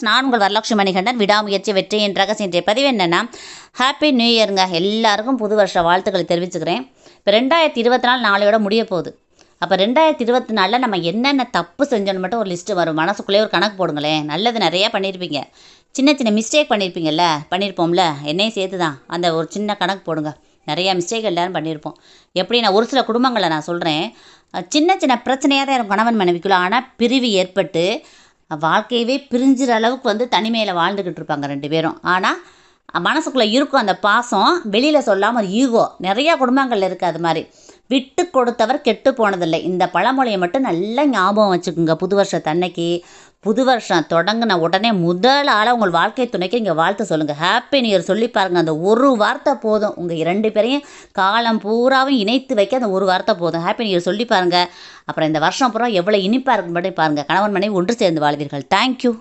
நான் உங்கள் வரலட்சுமி மணிகண்டன். விடாமுயற்சி வெற்றியின் ரகசியம். இன்றைய பதிவு என்னென்னா, ஹாப்பி நியூ இயருங்க. எல்லாருக்கும் புது வருஷ வாழ்த்துக்களை தெரிவிச்சுக்கிறேன். இப்போ 2024 நாளையோட முடிய போகுது. அப்போ 2024 நம்ம என்னென்ன தப்பு செஞ்சோன்னு மட்டும் ஒரு லிஸ்ட்டு வரும். மனசுக்குள்ளேயே ஒரு கணக்கு போடுங்களேன். நல்லது நிறையா பண்ணியிருப்பீங்க, சின்ன சின்ன மிஸ்டேக் பண்ணியிருப்போம்ல, என்னையும் சேர்த்து தான். அந்த ஒரு சின்ன கணக்கு போடுங்க. நிறையா மிஸ்டேக் எல்லோரும் பண்ணியிருப்போம். எப்படி நான் ஒரு சில குடும்பங்களை நான் சொல்கிறேன், சின்ன சின்ன பிரச்சனையாக தான் இருக்கும் கணவன் மனைவிக்குள்ள. ஆனால் பிரிவு ஏற்பட்டு வாழ்க்கையவே பிரிஞ்சுற அளவுக்கு தனிமையில் வாழ்ந்துக்கிட்டு இருப்பாங்க 2 பேரும். ஆனால் மனசுக்குள்ளே இருக்கும் அந்த பாசம், வெளியில் சொல்லாமல் ஒரு ஈகோ. நிறையா குடும்பங்கள் இருக்குது அது மாதிரி. விட்டு கொடுத்தவர் கெட்டு போனதில்லை. இந்த பழமொழியை மட்டும் நல்லா ஞாபகம் வச்சுக்கோங்க. புது வருஷத்தன்னைக்கு, புது வருஷம் தொடங்கின உடனே முதல் ஆளாக உங்கள் வாழ்க்கை துணைக்கு நீங்கள் வாழ்த்து சொல்லுங்கள். ஹாப்பி நியூ இயர் சொல்லி பாருங்கள். அந்த ஒரு வார்த்தை போதும். உங்கள் 2 பேரையும் காலம் பூராவும் இணைத்து வைக்க அந்த ஒரு வார்த்தை போதும். ஹாப்பி நியூ இயர் சொல்லி பாருங்கள். அப்புறம் இந்த வருஷம் பூரா எவ்வளோ இனிப்பாக இருக்கும் மட்டும் பாருங்கள். கணவன் மனைவி ஒன்று சேர்ந்து வாழ்வீர்கள். தேங்க்யூ.